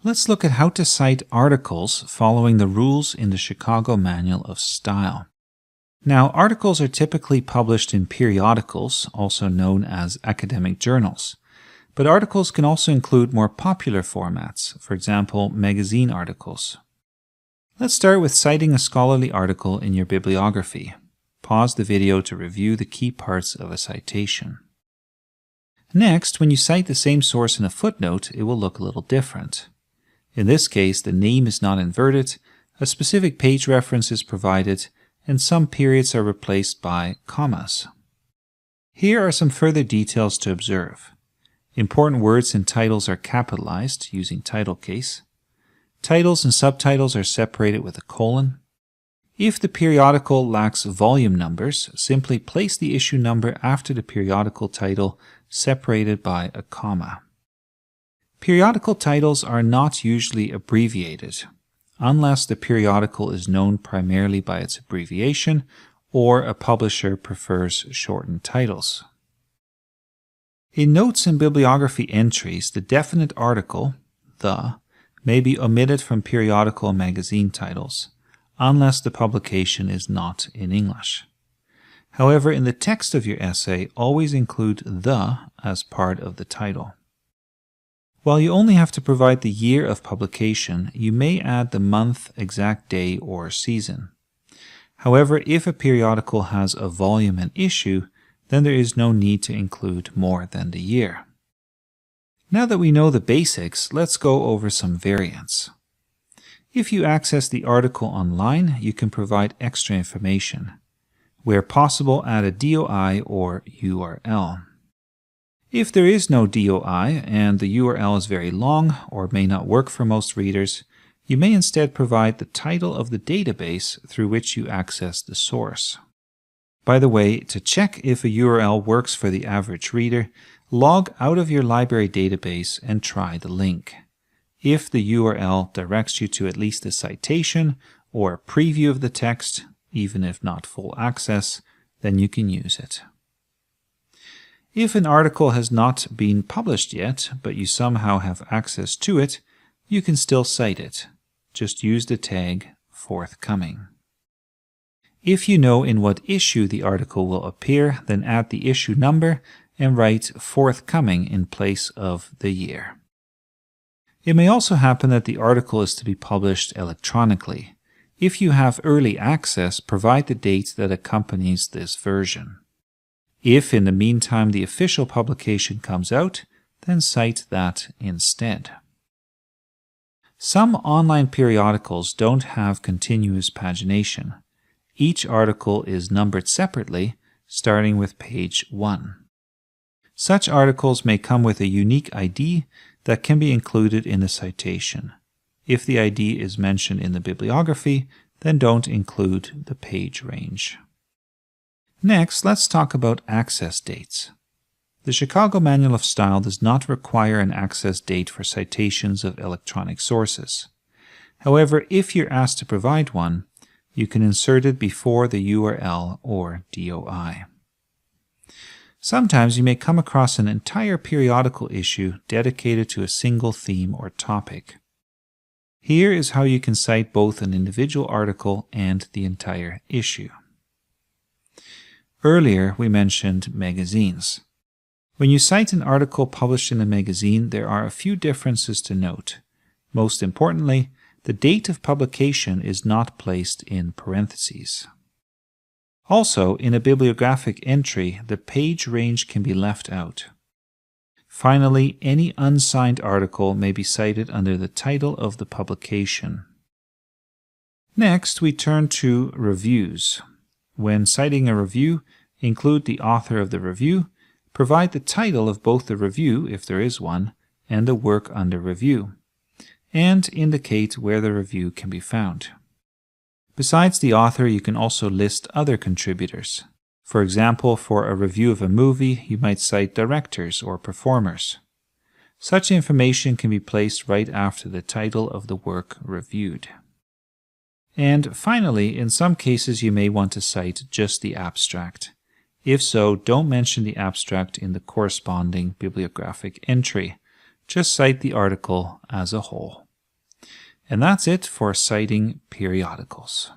Let's look at how to cite articles following the rules in the Chicago Manual of Style. Now, articles are typically published in periodicals, also known as academic journals. But articles can also include more popular formats, for example, magazine articles. Let's start with citing a scholarly article in your bibliography. Pause the video to review the key parts of a citation. Next, when you cite the same source in a footnote, it will look a little different. In this case, the name is not inverted, a specific page reference is provided, and some periods are replaced by commas. Here are some further details to observe. Important words in titles are capitalized using title case. Titles and subtitles are separated with a colon. If the periodical lacks volume numbers, simply place the issue number after the periodical title separated by a comma. Periodical titles are not usually abbreviated, unless the periodical is known primarily by its abbreviation or a publisher prefers shortened titles. In notes and bibliography entries, the definite article, the, may be omitted from periodical and magazine titles, unless the publication is not in English. However, in the text of your essay, always include the as part of the title. While you only have to provide the year of publication, you may add the month, exact day, or season. However, if a periodical has a volume and issue, then there is no need to include more than the year. Now that we know the basics, let's go over some variants. If you access the article online, you can provide extra information. Where possible, add a DOI or URL. If there is no DOI and the URL is very long or may not work for most readers, you may instead provide the title of the database through which you access the source. By the way, to check if a URL works for the average reader, log out of your library database and try the link. If the URL directs you to at least a citation or a preview of the text, even if not full access, then you can use it. If an article has not been published yet, but you somehow have access to it, you can still cite it. Just use the tag Forthcoming. If you know in what issue the article will appear, then add the issue number and write Forthcoming in place of the year. It may also happen that the article is to be published electronically. If you have early access, provide the date that accompanies this version. If in the meantime the official publication comes out, then cite that instead. Some online periodicals don't have continuous pagination. Each article is numbered separately, starting with page 1. Such articles may come with a unique ID that can be included in the citation. If the ID is mentioned in the bibliography, then don't include the page range. Next, let's talk about access dates. The Chicago Manual of Style does not require an access date for citations of electronic sources. However, if you're asked to provide one, you can insert it before the URL or DOI. Sometimes you may come across an entire periodical issue dedicated to a single theme or topic. Here is how you can cite both an individual article and the entire issue. Earlier, we mentioned magazines. When you cite an article published in a magazine, there are a few differences to note. Most importantly, the date of publication is not placed in parentheses. Also, in a bibliographic entry, the page range can be left out. Finally, any unsigned article may be cited under the title of the publication. Next, we turn to reviews. When citing a review, include the author of the review, provide the title of both the review, if there is one, and the work under review, and indicate where the review can be found. Besides the author, you can also list other contributors. For example, for a review of a movie, you might cite directors or performers. Such information can be placed right after the title of the work reviewed. And finally, in some cases you may want to cite just the abstract. If so, don't mention the abstract in the corresponding bibliographic entry. Just cite the article as a whole. And that's it for citing periodicals.